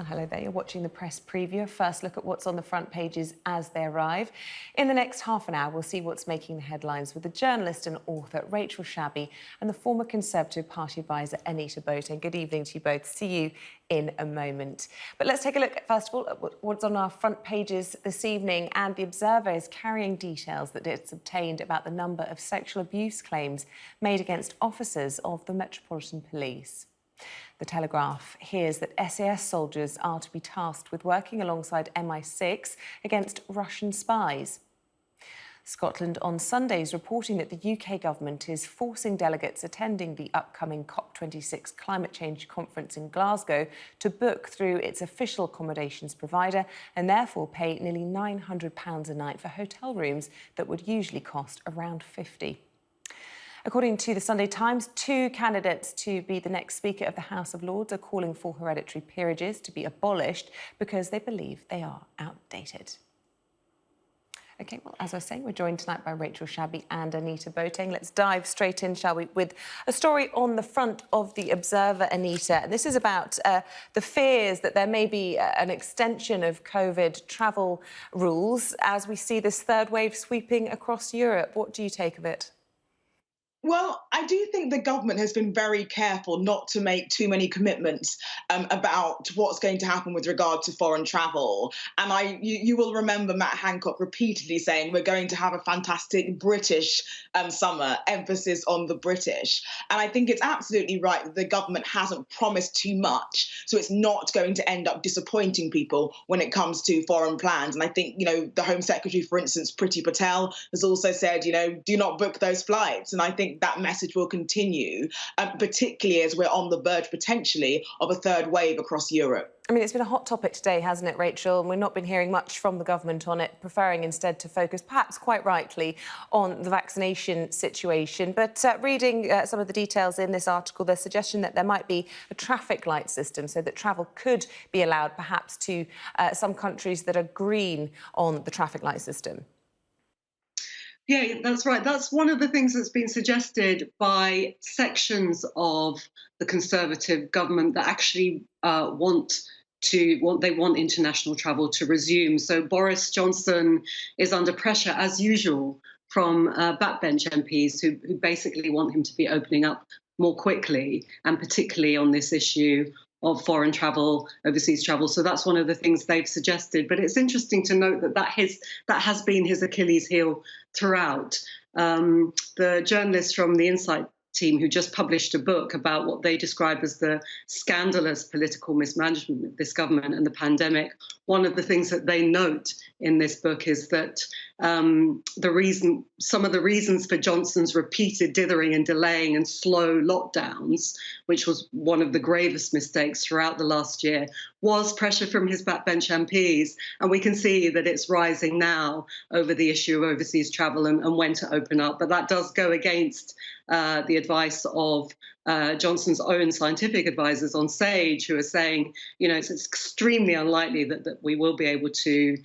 Well, hello there. You're watching the press preview. A first look at what's on the front pages as they arrive. In the next half an hour, we'll see what's making the headlines with the journalist and author Rachel Shabi and the former Conservative Party advisor Anita Boateng. Good evening to you both. See you in a moment. But let's take a look, first of all, at what's on our front pages this evening. And the Observer is carrying details that it's obtained about the number of sexual abuse claims made against officers of the Metropolitan Police. The Telegraph hears that SAS soldiers are to be tasked with working alongside MI6 against Russian spies. Scotland on Sunday is reporting that the UK government is forcing delegates attending the upcoming COP26 climate change conference in Glasgow to book through its official accommodations provider and therefore pay nearly £900 a night for hotel rooms that would usually cost around £50. According to the Sunday Times, 2 candidates to be the next Speaker of the House of Lords are calling for hereditary peerages to be abolished because they believe they are outdated. OK, well, as I was saying, we're joined tonight by Rachel Shabi and Anita Boateng. Let's dive straight in, shall we, with a story on the front of the Observer, Anita. And this is about the fears that there may be an extension of COVID travel rules as we see this third wave sweeping across Europe. What do you take of it? Well, I do think the government has been very careful not to make too many commitments about what's going to happen with regard to foreign travel. And you will remember Matt Hancock repeatedly saying we're going to have a fantastic British summer, emphasis on the British. And I think it's absolutely right that the government hasn't promised too much, so it's not going to end up disappointing people when it comes to foreign plans. And I think, the Home Secretary, for instance, Priti Patel, has also said, do not book those flights. And I think that message will continue, particularly as we're on the verge, potentially, of a third wave across Europe. I mean, it's been a hot topic today, hasn't it, Rachel? And we've not been hearing much from the government on it, preferring instead to focus, perhaps quite rightly, on the vaccination situation. But reading some of the details in this article, there's suggestion that there might be a traffic light system so that travel could be allowed, perhaps, to some countries that are green on the traffic light system. Yeah, that's right. That's one of the things that's been suggested by sections of the Conservative government that actually want international travel to resume. So Boris Johnson is under pressure, as usual, from backbench MPs who basically want him to be opening up more quickly, and particularly on this issue of foreign travel, overseas travel. So that's one of the things they've suggested. But it's interesting to note that has been his Achilles heel throughout. The journalist from the Insight team who just published a book about what they describe as the scandalous political mismanagement of this government and the pandemic. One of the things that they note in this book is that some of the reasons for Johnson's repeated dithering and delaying and slow lockdowns, which was one of the gravest mistakes throughout the last year, was pressure from his backbench MPs. And we can see that it's rising now over the issue of overseas travel and when to open up. But that does go against the advice of Johnson's own scientific advisors on SAGE, who are saying, it's extremely unlikely that we will be able to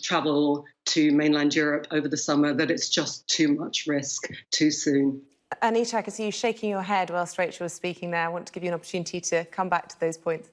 travel to mainland Europe over the summer, that it's just too much risk too soon. Anita, I can see you shaking your head whilst Rachel was speaking there. I want to give you an opportunity to come back to those points.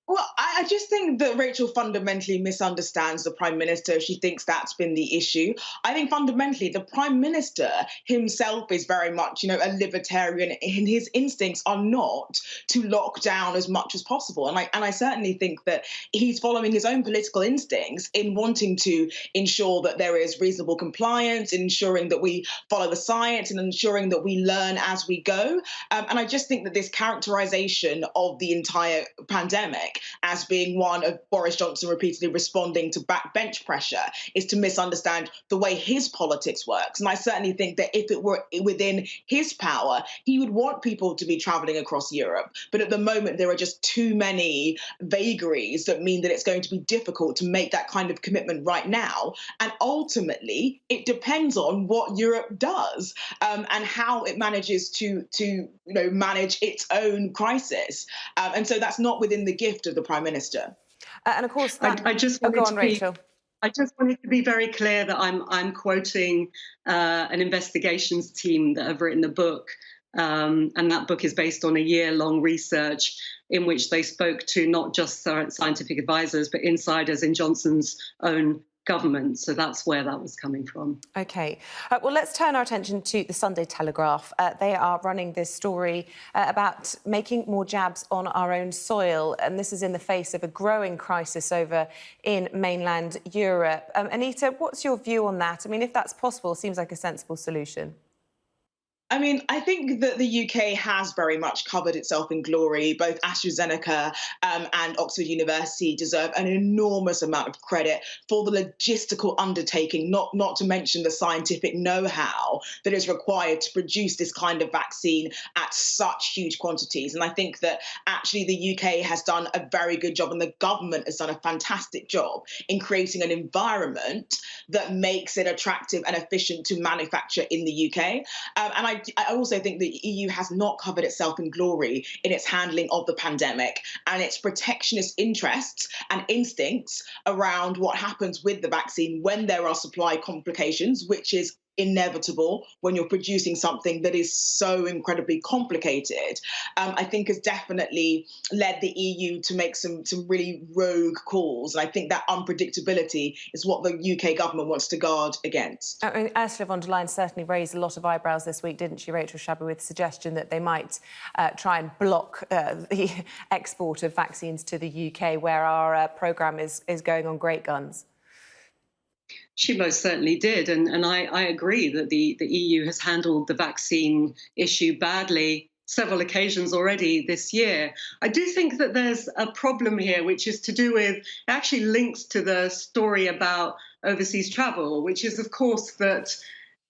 Well, I just think that Rachel fundamentally misunderstands the Prime Minister. She thinks that's been the issue. I think fundamentally the Prime Minister himself is very much, a libertarian, and his instincts are not to lock down as much as possible. And I certainly think that he's following his own political instincts in wanting to ensure that there is reasonable compliance, ensuring that we follow the science and ensuring that we learn as we go. And I just think that this characterization of the entire pandemic as being one of Boris Johnson repeatedly responding to backbench pressure is to misunderstand the way his politics works. And I certainly think that if it were within his power, he would want people to be travelling across Europe. But at the moment, there are just too many vagaries that mean that it's going to be difficult to make that kind of commitment right now. And ultimately, it depends on what Europe does and how it manages to manage its own crisis. And so that's not within the gift of the Prime Minister. And of course, I just wanted go on, Rachel. I just wanted to be very clear that I'm quoting an investigations team that have written a book And that book is based on a year-long research in which they spoke to not just scientific advisors, but insiders in Johnson's own government. So that's where that was coming from. OK. Well, let's turn our attention to the Sunday Telegraph. They are running this story about making more jabs on our own soil. And this is in the face of a growing crisis over in mainland Europe. Anita, what's your view on that? I mean, if that's possible, seems like a sensible solution. I mean, I think that the UK has very much covered itself in glory. Both AstraZeneca and Oxford University deserve an enormous amount of credit for the logistical undertaking, not to mention the scientific know-how that is required to produce this kind of vaccine at such huge quantities. And I think that actually the UK has done a very good job, and the government has done a fantastic job in creating an environment that makes it attractive and efficient to manufacture in the UK. And I also think the EU has not covered itself in glory in its handling of the pandemic and its protectionist interests and instincts around what happens with the vaccine when there are supply complications, which is inevitable when you're producing something that is so incredibly complicated. I think has definitely led the EU to make some really rogue calls. And I think that unpredictability is what the UK government wants to guard against. I mean, Ursula von der Leyen certainly raised a lot of eyebrows this week, didn't she, Rachel Shabi, with the suggestion that they might try and block the export of vaccines to the UK, where our programme is going on great guns. She most certainly did. And I agree that the EU has handled the vaccine issue badly several occasions already this year. I do think that there's a problem here, which is to do with, it actually links to the story about overseas travel, which is, of course, that,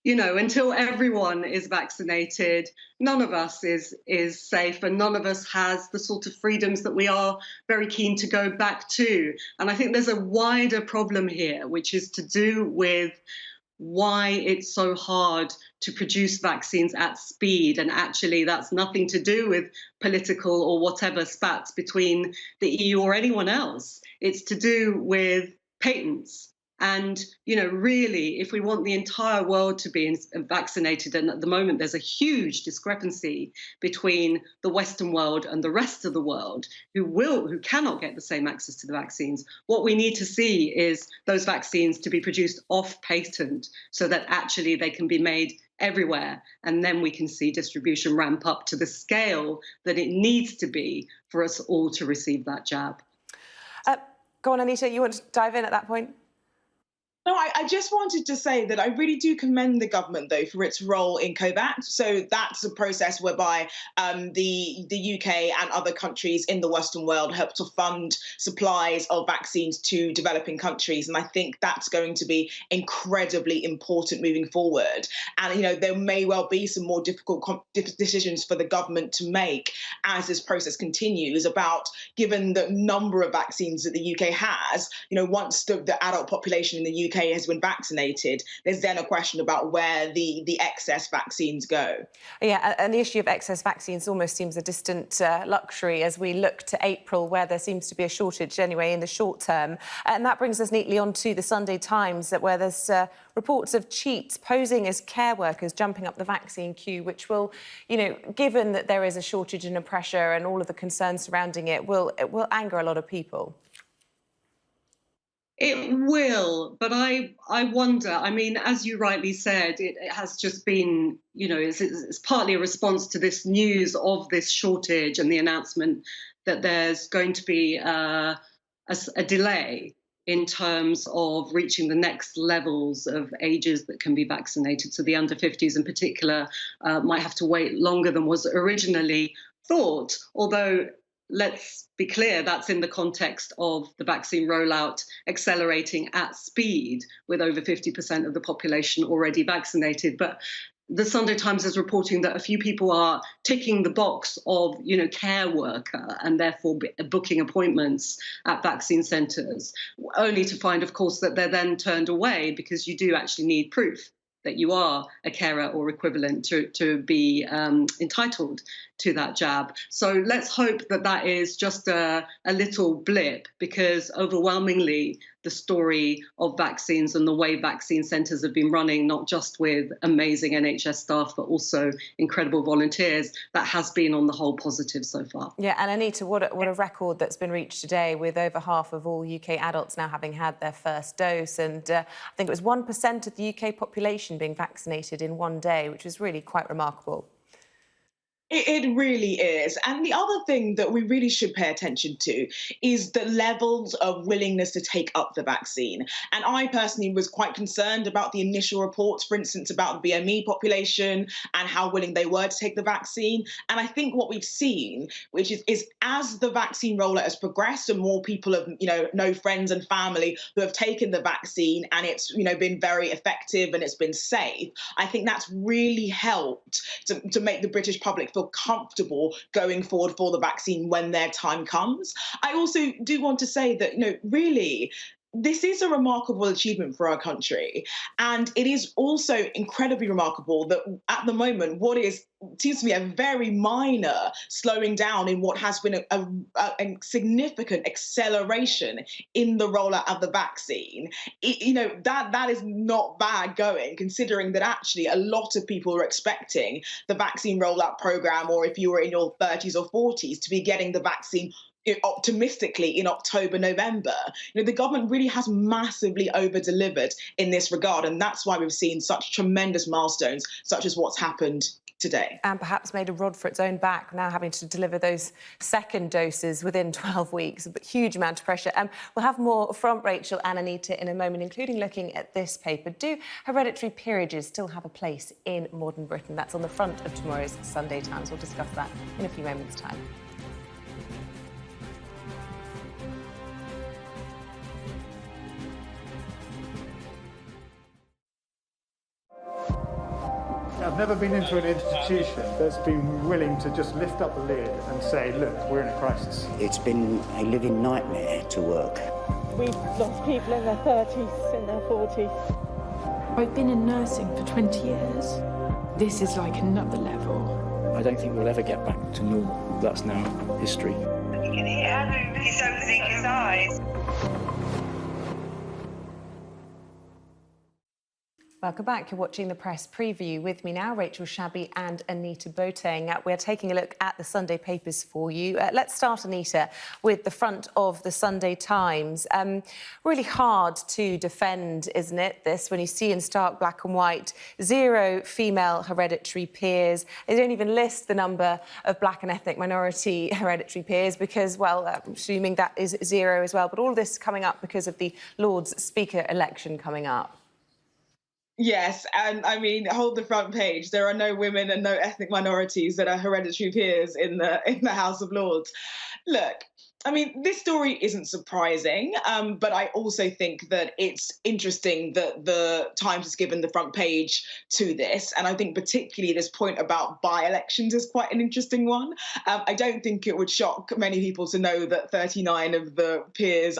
you know, until everyone is vaccinated, none of us is safe, and none of us has the sort of freedoms that we are very keen to go back to. And I think there's a wider problem here, which is to do with why it's so hard to produce vaccines at speed. And actually, that's nothing to do with political or whatever spats between the EU or anyone else. It's to do with patents. And, you know, really, if we want the entire world to be vaccinated, and at the moment there's a huge discrepancy between the Western world and the rest of the world who cannot get the same access to the vaccines, what we need to see is those vaccines to be produced off patent so that actually they can be made everywhere. And then we can see distribution ramp up to the scale that it needs to be for us all to receive that jab. Go on, Anita, you want to dive in at that point? No, I just wanted to say that I really do commend the government, though, for its role in COVAX. So that's a process whereby the UK and other countries in the Western world help to fund supplies of vaccines to developing countries. And I think that's going to be incredibly important moving forward. And, you know, there may well be some more difficult decisions for the government to make as this process continues about, given the number of vaccines that the UK has, you know, once the adult population in the UK has been vaccinated, there's then a question about where the excess vaccines go. Yeah, and the issue of excess vaccines almost seems a distant luxury as we look to April, where there seems to be a shortage anyway in the short term. And that brings us neatly on to the Sunday Times, where there's reports of cheats posing as care workers jumping up the vaccine queue, which will, you know, given that there is a shortage and a pressure and all of the concerns surrounding it will anger a lot of people. It will, but I wonder, I mean, as you rightly said, it has just been, you know, it's partly a response to this news of this shortage and the announcement that there's going to be a delay in terms of reaching the next levels of ages that can be vaccinated. So the under 50s in particular might have to wait longer than was originally thought, although let's be clear, that's in the context of the vaccine rollout accelerating at speed with over 50% of the population already vaccinated. But the Sunday Times is reporting that a few people are ticking the box of, you know, care worker and therefore booking appointments at vaccine centres, only to find, of course, that they're then turned away because you do actually need proof that you are a carer or equivalent to be entitled to that jab. So let's hope that that is just a little blip, because overwhelmingly the story of vaccines and the way vaccine centres have been running, not just with amazing NHS staff, but also incredible volunteers, that has been on the whole positive so far. Yeah, and Anita, what a record that's been reached today, with over half of all UK adults now having had their first dose. And I think it was 1% of the UK population being vaccinated in one day, which is really quite remarkable. It really is. And the other thing that we really should pay attention to is the levels of willingness to take up the vaccine. And I personally was quite concerned about the initial reports, for instance, about the BME population and how willing they were to take the vaccine. And I think what we've seen, which is as the vaccine rollout has progressed and more people have, know friends and family who have taken the vaccine, and it's, been very effective and it's been safe, I think that's really helped to make the British public feel comfortable going forward for the vaccine when their time comes. I also do want to say that, really, this is a remarkable achievement for our country. And it is also incredibly remarkable that at the moment, what seems to be a very minor slowing down in what has been a significant acceleration in the rollout of the vaccine. That is not bad going, considering that actually a lot of people were expecting the vaccine rollout program, or if you were in your 30s or 40s, to be getting the vaccine optimistically in October, November. The government really has massively over-delivered in this regard, and that's why we've seen such tremendous milestones, such as what's happened today. And perhaps made a rod for its own back, now having to deliver those second doses within 12 weeks. A huge amount of pressure. We'll have more from Rachel and Anita in a moment, including looking at this paper. Do hereditary peerages still have a place in modern Britain? That's on the front of tomorrow's Sunday Times. We'll discuss that in a few moments' time. I've never been into an institution that's been willing to just lift up the lid and say, look, we're in a crisis. It's been a living nightmare to work. We've lost people in their 30s, in their 40s. I've been in nursing for 20 years. This is like another level. I don't think we'll ever get back to normal. That's now history. You can hear he's opening his eyes. Welcome back. You're watching the Press Preview. With me now, Rachel Shabi and Anita Boateng. We're taking a look at the Sunday papers for you. Let's start, Anita, with the front of the Sunday Times. Really hard to defend, isn't it, this, when you see in stark black and white, 0 female hereditary peers. They don't even list the number of black and ethnic minority hereditary peers because, well, I'm assuming that is 0 as well. But all of this coming up because of the Lord's Speaker election coming up. Yes, and I mean, hold the front page. There are no women and no ethnic minorities that are hereditary peers in the House of Lords. Look, I mean, this story isn't surprising, but I also think that it's interesting that the Times has given the front page to this. And I think particularly this point about by-elections is quite an interesting one. I don't think it would shock many people to know that 39 of the peers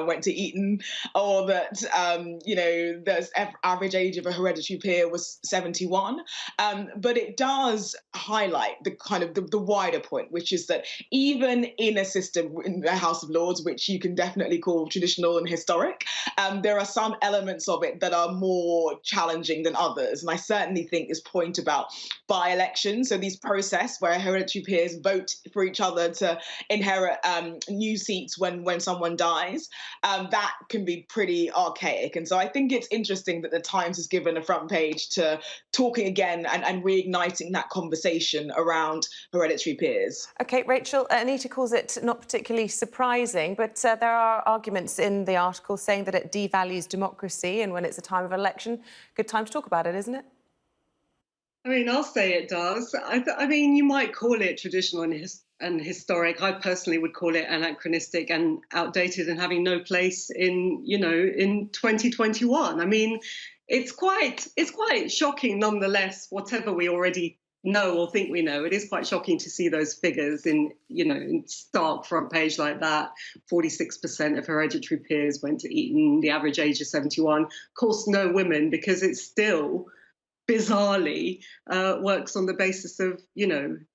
went to Eton, or that, the average age of a hereditary peer was 71. But it does highlight the kind of the wider point, which is that even in a system in the House of Lords, which you can definitely call traditional and historic, there are some elements of it that are more challenging than others. And I certainly think this point about by-elections, so these process where hereditary peers vote for each other to inherit new seats when someone dies, that can be pretty archaic. And so I think it's interesting that the Times has given a front page to talking again and reigniting that conversation around hereditary peers. OK, Rachel, Anita calls it not particularly surprising, but there are arguments in the article saying that it devalues democracy, and when it's a time of election, good time to talk about it, isn't it? I mean, I'll say it does. I mean, you might call it traditional and historic. I personally would call it anachronistic and outdated and having no place in 2021. I mean, it's quite shocking nonetheless, whatever we already know or think we know. It is quite shocking to see those figures in stark front page like that. 46% of hereditary peers went to Eton, the average age is 71. Of course, no women, because it's still bizarrely works on the basis of,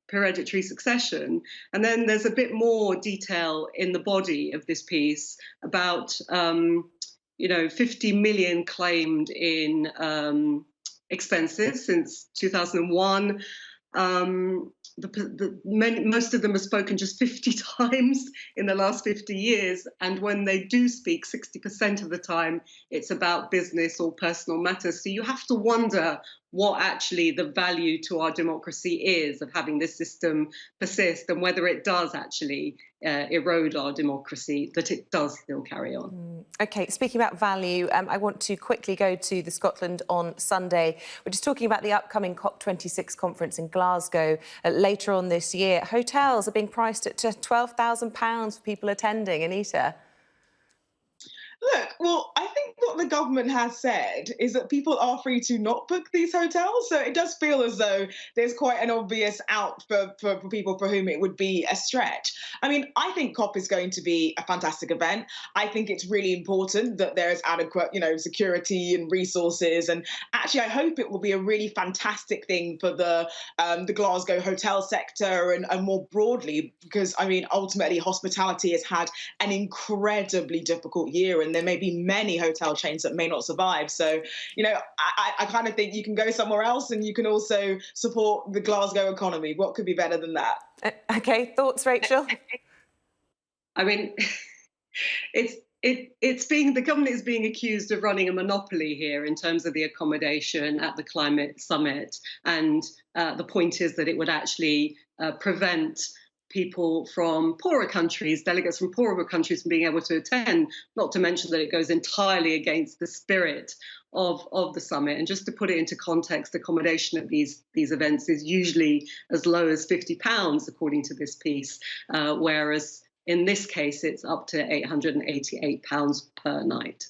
hereditary succession. And then there's a bit more detail in the body of this piece about 50 million claimed in expenses since 2001. Most of them have spoken just 50 times in the last 50 years. And when they do speak, 60% of the time, it's about business or personal matters. So you have to wonder what actually the value to our democracy is of having this system persist, and whether it does actually erode our democracy, that it does still carry on. OK, speaking about value, I want to quickly go to the Scotland on Sunday. We're just talking about the upcoming COP26 conference in Glasgow later on this year. Hotels are being priced at £12,000 for people attending. Anita? Look, well, I think what the government has said is that people are free to not book these hotels. So it does feel as though there's quite an obvious out for people for whom it would be a stretch. I mean, I think COP is going to be a fantastic event. I think it's really important that there is adequate, security and resources. And actually, I hope it will be a really fantastic thing for the Glasgow hotel sector and more broadly, because, I mean, ultimately, hospitality has had an incredibly difficult year, and there may be many hotel chains that may not survive. So, I kind of think you can go somewhere else and you can also support the Glasgow economy. What could be better than that? OK, thoughts, Rachel? I mean, the government is being accused of running a monopoly here in terms of the accommodation at the climate summit. And the point is that it would actually prevent people from poorer countries, delegates from poorer countries, from being able to attend, not to mention that it goes entirely against the spirit of the summit. And just to put it into context, accommodation at these events is usually as low as £50, according to this piece, whereas in this case, it's up to £888 per night.